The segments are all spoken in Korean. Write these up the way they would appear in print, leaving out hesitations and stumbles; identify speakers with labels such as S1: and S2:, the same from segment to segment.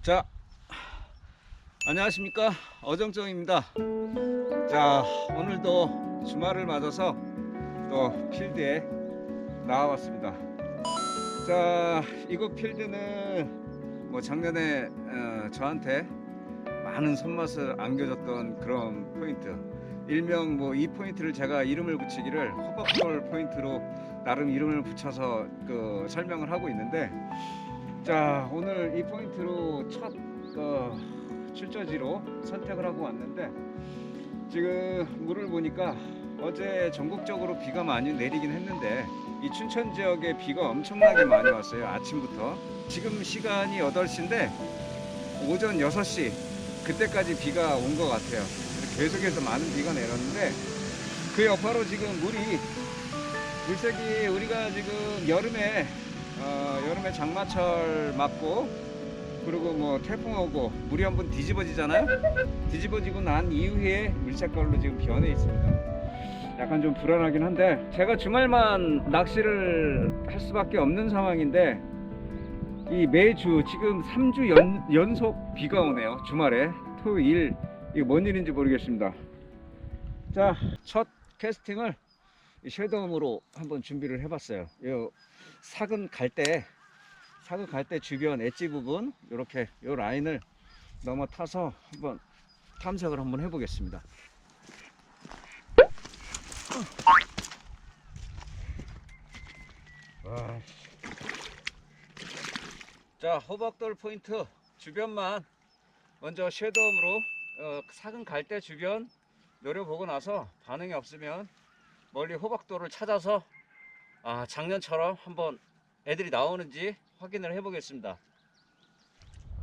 S1: 자, 안녕하십니까, 어정쩡입니다. 자, 오늘도 주말을 맞아서 또 필드에 나와봤습니다. 자, 이곳 필드는 뭐 작년에 저한테 많은 손맛을 안겨줬던 그런 포인트, 일명 뭐 이 포인트를 제가 이름을 붙이기를 호박돌 포인트로 나름 이름을 붙여서 설명을 하고 있는데, 자, 오늘 이 포인트로 첫 출저지로 선택을 하고 왔는데, 지금 물을 보니까 어제 전국적으로 비가 많이 내리긴 했는데 이 춘천 지역에 비가 엄청나게 많이 왔어요. 아침부터. 지금 시간이 8시인데 오전 6시 그때까지 비가 온 것 같아요. 계속해서 많은 비가 내렸는데, 그 여파로 지금 물색이 우리가 지금 여름에 장마철 맞고, 그리고 뭐 태풍 오고 물이 한번 뒤집어지잖아요. 뒤집어지고 난 이후에 물색깔로 지금 변해 있습니다. 약간 좀 불안하긴 한데, 제가 주말만 낚시를 할 수밖에 없는 상황인데, 이 매주 지금 3주 연속 비가 오네요. 주말에 토요일. 이게 뭔 일인지 모르겠습니다. 자, 첫 캐스팅을 섀도움으로 한번 준비를 해봤어요. 요 사근 갈 때 주변 엣지 부분, 이렇게 요 라인을 넘어 타서 한번 탐색을 한번 해보겠습니다. 와. 자, 호박돌 포인트 주변만 먼저 섀도움으로 사근 갈 때 주변 노려보고 나서 반응이 없으면 멀리 호박돌을 찾아서 작년처럼 한번 애들이 나오는지 확인을 해 보겠습니다.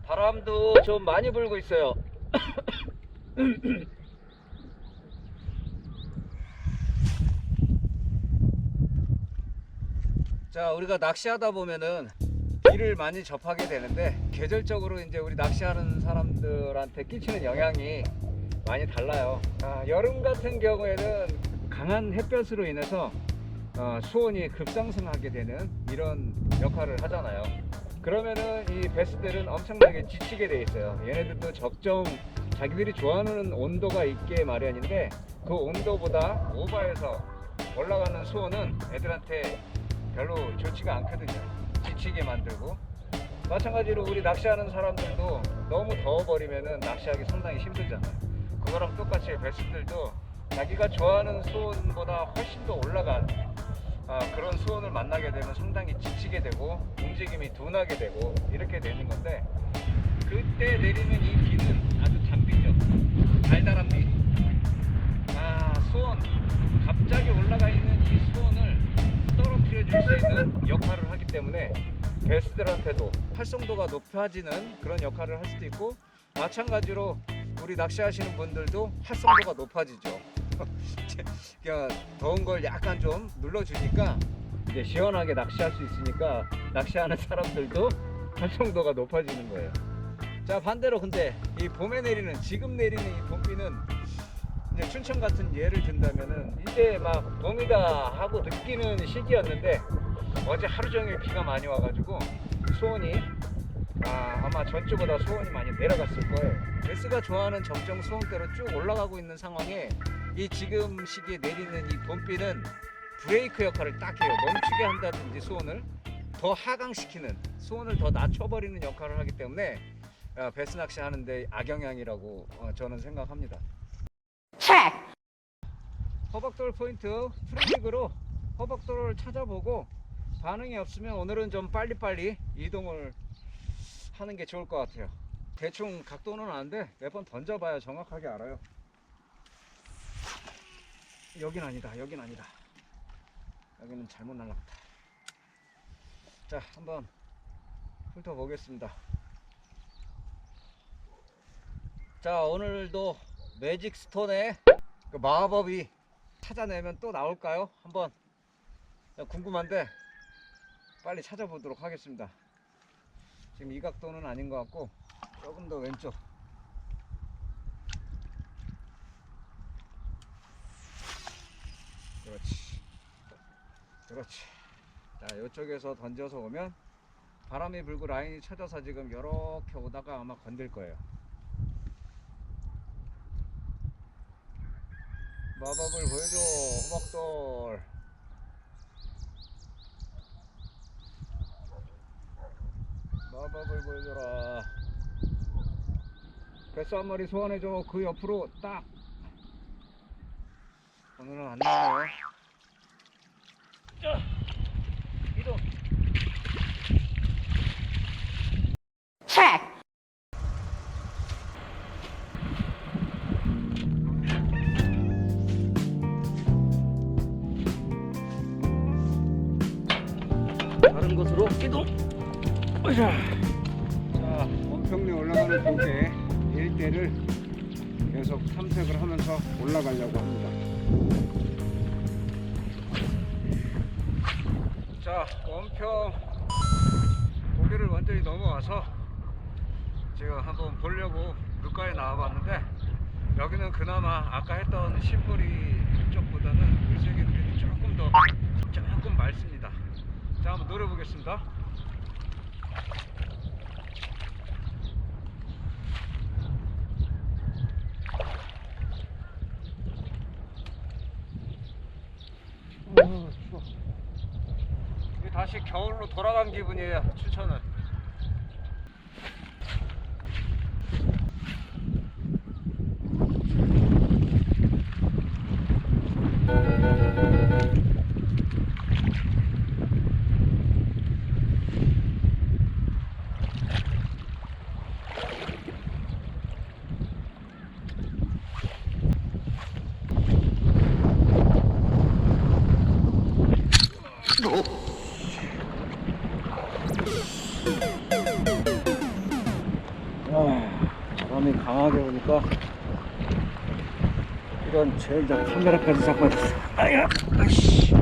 S1: 바람도 좀 많이 불고 있어요. 자, 우리가 낚시하다 보면은 비를 많이 접하게 되는데, 계절적으로 이제 우리 낚시하는 사람들한테 끼치는 영향이 많이 달라요. 여름 같은 경우에는 강한 햇볕으로 인해서 수온이 급상승하게 되는 이런 역할을 하잖아요. 그러면은 이 베스들은 엄청나게 지치게 돼 있어요. 얘네들도 적정 자기들이 좋아하는 온도가 있게 마련인데, 그 온도보다 오버해서 올라가는 수온은 애들한테 별로 좋지가 않거든요. 지치게 만들고. 마찬가지로 우리 낚시하는 사람들도 너무 더워버리면은 낚시하기 상당히 힘들잖아요. 그거랑 똑같이 베스들도 자기가 좋아하는 수온보다 훨씬 더 올라간 그런 수온을 만나게 되면 상당히 지치게 되고 움직임이 둔하게 되고 이렇게 되는 건데, 그때 내리는 이 비는 아주 단비죠. 달달한 비. 수온, 갑자기 올라가 있는 이 수온을 떨어뜨려 줄 수 있는 역할을 하기 때문에 베스들한테도 활성도가 높아지는 그런 역할을 할 수도 있고, 마찬가지로 우리 낚시하시는 분들도 활성도가 높아지죠. 그러니까 더운 걸 약간 좀 눌러주니까 이제 시원하게 낚시할 수 있으니까 낚시하는 사람들도 활성도가 높아지는 거예요. 자, 반대로 근데 이 봄에 내리는, 지금 내리는 이 봄비는 이제 춘천 같은 예를 든다면은 이제 막 봄이다 하고 느끼는 시기였는데, 어제 하루 종일 비가 많이 와가지고 수온이 아마 전주보다 수온이 많이 내려갔을 거예요. 베스가 좋아하는 적정 수온대로 쭉 올라가고 있는 상황에 이 지금 시기에 내리는 이 봄비는 브레이크 역할을 딱 해요. 멈추게 한다든지 수온을 더 하강시키는, 수온을 더 낮춰버리는 역할을 하기 때문에 베스 낚시 하는데 악영향이라고 저는 생각합니다. 호박돌 포인트 프리릭으로 호박돌을 찾아보고 반응이 없으면 오늘은 좀 빨리빨리 이동을 하는 게 좋을 것 같아요. 대충 각도는 아는데 몇 번 던져봐야 정확하게 알아요. 여긴 아니다, 여긴 아니다. 여기는 잘못 날라갔다. 자, 한번 훑어보겠습니다. 자, 오늘도 매직 스톤의 그 마법이 찾아내면 또 나올까요? 한번 궁금한데 빨리 찾아보도록 하겠습니다. 지금 이 각도는 아닌 것 같고 조금 더 왼쪽. 그렇지. 자, 이쪽에서 던져서 오면 바람이 불고 라인이 쳐져서 지금 이렇게 오다가 아마 건들 거예요. 마법을 보여줘, 호박돌. 마법을 보여줘라. 뱃수 한 마리 소환해줘. 그 옆으로 딱. 오늘은 안 나와요. 자, 이동. 다른 곳으로 이동. 자, 원평리 올라가는 도계 일대를 계속 탐색을 하면서 올라가려고 합니다. 자, 원평 도계를 완전히 넘어와서 지금 한번 보려고 물가에 나와봤는데, 여기는 그나마 아까 했던 신보리 쪽보다는 물색이 그래도 조금 맑습니다. 자, 한번 노려보겠습니다. 추워. 이게 다시 겨울로 돌아간 기분이에요, 춘천은. 바람이 강하게 오니까 이런 제일 카메라까지 잡고 있어. 아야, 아이씨.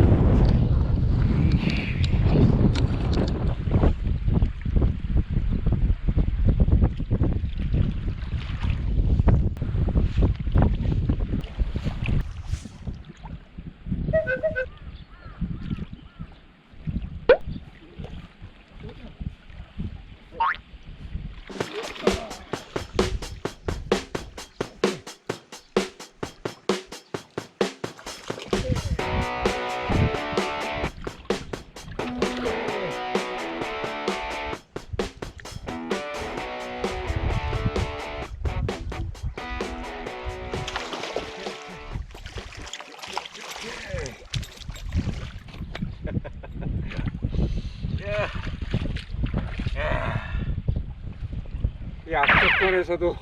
S1: 이 앞쪽권에서도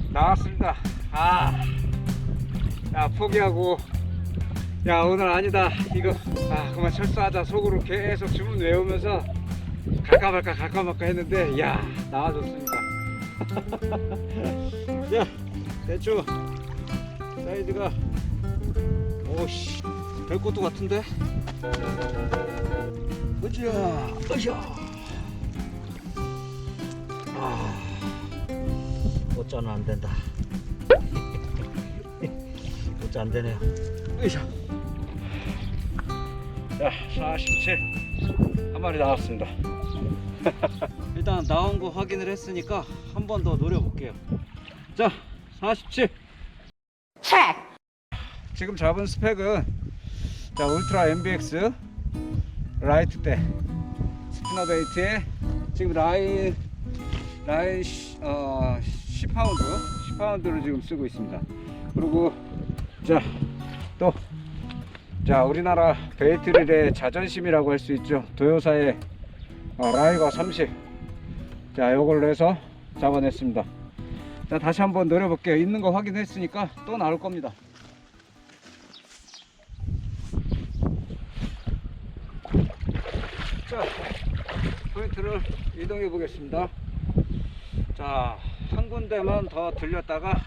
S1: 나왔습니다. 야, 포기하고, 야, 오늘 아니다, 이거 그만 철수하자 속으로 계속 주문 외우면서 갈까 말까 했는데, 야, 나와줬습니다. 야, 대충 사이즈가 오씨 별꽃도 같은데. 으쌰. 꽃자는 안 된다. 꽃자 안 되네요. 으쌰. 자, 47 한 마리 나왔습니다. 일단 나온 거 확인을 했으니까 한 번 더 노려볼게요. 자, 47 지금 잡은 스펙은, 자, 울트라 MBX 라이트 대 스피너 베이트에 지금 라인 10파운드를 지금 쓰고 있습니다. 그리고 자, 우리나라 베이트릴의 자존심이라고 할 수 있죠. 도요사의 라이거 30. 자, 요걸로 해서 잡아냈습니다. 자, 다시 한번 노려볼게요. 있는 거 확인했으니까 또 나올 겁니다. 자, 포인트를 이동해 보겠습니다. 자, 한 군데만 더 들렸다가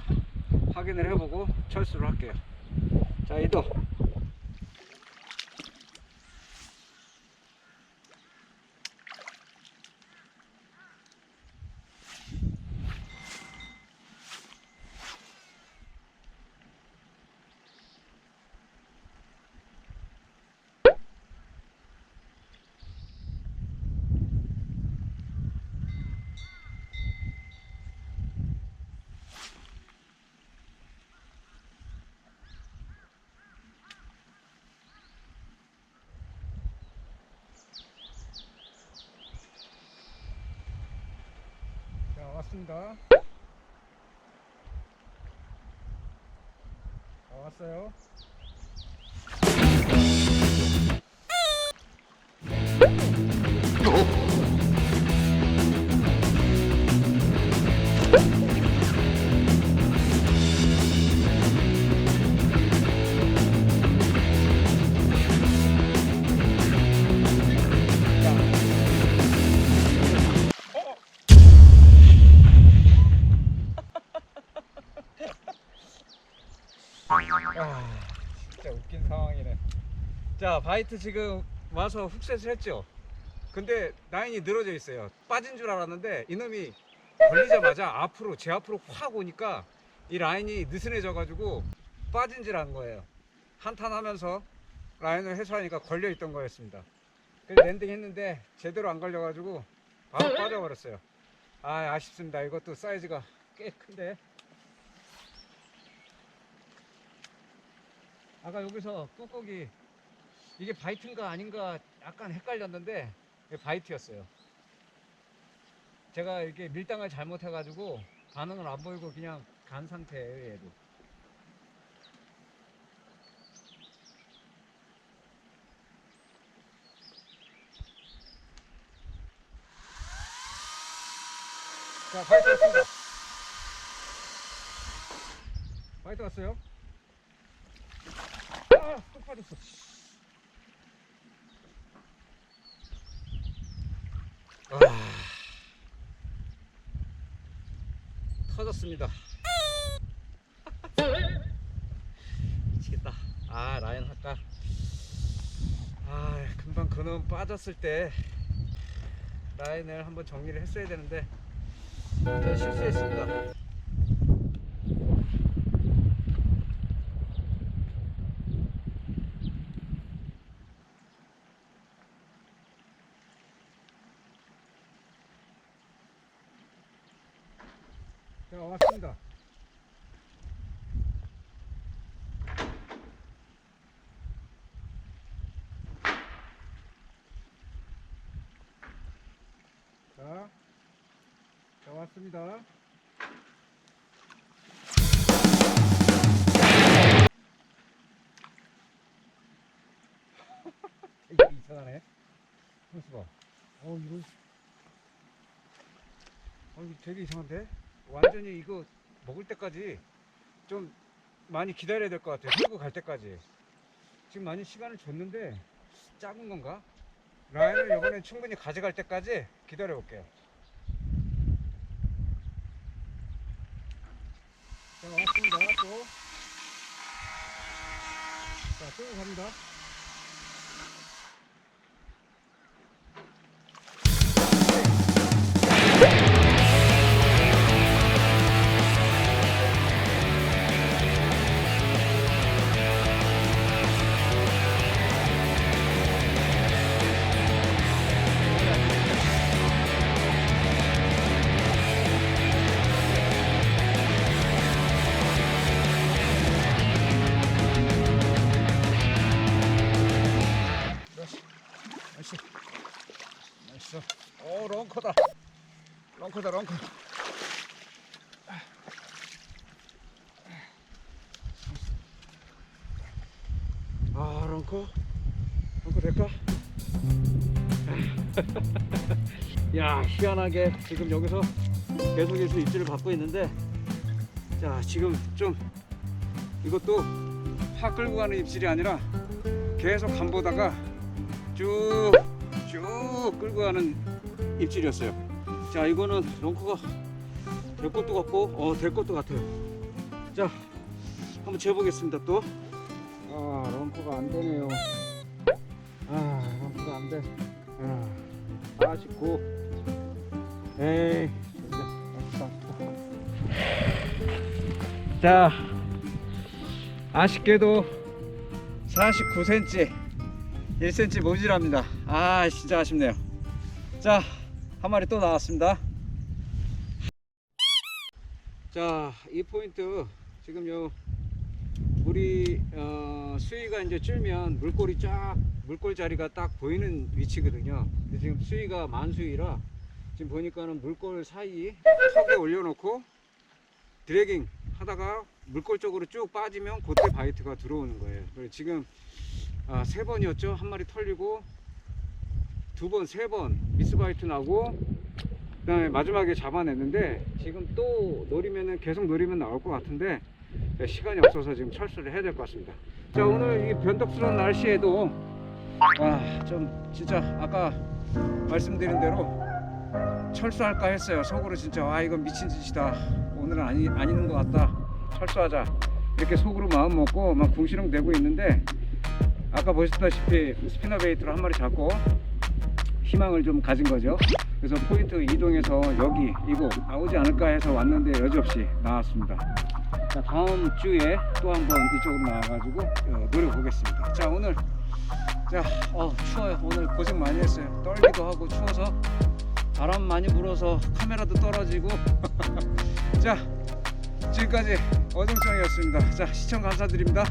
S1: 확인을 해보고 철수를 할게요. 자, 이동. 왔습니다. 왔어요. 진짜 웃긴 상황이네. 자, 바이트 지금 와서 훅셋을 했죠. 근데 라인이 늘어져 있어요. 빠진 줄 알았는데 이놈이 걸리자마자 앞으로 제 앞으로 확 오니까 이 라인이 느슨해져 가지고 빠진 줄 안 거예요. 한탄 하면서 라인을 해소하니까 걸려 있던 거였습니다. 그래서 랜딩 했는데 제대로 안 걸려 가지고 바로 빠져버렸어요. 아쉽습니다. 이것도 사이즈가 꽤 큰데. 아까 여기서 꾹꾹이 이게 바이트인가 아닌가 약간 헷갈렸는데 바이트였어요. 제가 이렇게 밀당을 잘못해가지고 반응을 안 보이고 그냥 간 상태예요, 얘도. 자, 바이트 왔습니다. 바이트 왔어요. 또 빠졌어. 터졌습니다. 미치겠다. 라인 할까? 금방 그놈 빠졌을 때 라인을 한번 정리를 했어야 되는데 제가 실수했습니다. 자, 왔습니다. 자, 왔습니다. 이게 이상하네. 잠시 봐. 이거 되게 이상한데? 완전히 이거 먹을 때까지 좀 많이 기다려야 될 것 같아요. 끌고 갈 때까지. 지금 많이 시간을 줬는데 작은 건가? 라인을 이번에 충분히 가져갈 때까지 기다려 볼게요. 자, 왔습니다. 또. 자, 끌고 갑니다. 나이스. 런커다. 런커다. 런커 될까? 야, 희한하게 지금 여기서 계속해서 입질을 받고 있는데, 자, 지금 좀 이것도 확 끌고 가는 입질이 아니라 계속 간 보다가 쭉 끌고 가는 입질이었어요. 자, 이거는 런커가 될 것도 같고 될 것도 같아요. 자, 한번 재보겠습니다. 또 런커가 안 되네요. 런커가 안 돼. 49. 에이, 자, 아쉽게도 49cm 1cm 모질합니다. 진짜 아쉽네요. 자, 한 마리 또 나왔습니다. 자, 이 포인트 지금 물이 수위가 이제 줄면 물골 자리가 딱 보이는 위치거든요. 근데 지금 수위가 만수위라
S2: 지금 보니까는 물골 사이 턱에 올려놓고 드래깅 하다가 물골 쪽으로 쭉 빠지면 그때 바이트가 들어오는 거예요. 그래서 지금 3번이었죠. 한 마리 털리고 2번, 3번 미스 바이트 나고 그다음에 마지막에 잡아냈는데 지금 또 노리면은 계속 노리면 나올 것 같은데 시간이 없어서 지금 철수를 해야 될 것 같습니다. 자, 오늘 이 변덕스러운 날씨에도 좀 진짜 아까 말씀드린 대로 철수할까 했어요. 속으로 진짜 이건 미친 짓이다. 오늘은 아니는 것 같다. 철수하자. 이렇게 속으로 마음 먹고 막 궁시렁 대고 있는데 아까 보셨다시피 스피너 베이트로 한 마리 잡고 희망을 좀 가진 거죠. 그래서 포인트 이동해서 여기 이곳 나오지 않을까 해서 왔는데 여지없이 나왔습니다. 자, 다음 주에 또 한번 이쪽으로 나와가지고 노려보겠습니다. 자, 오늘 추워요. 오늘 고생 많이 했어요. 떨기도 하고 추워서 바람 많이 불어서 카메라도 떨어지고 자, 지금까지 어정쩡이었습니다. 자, 시청 감사드립니다.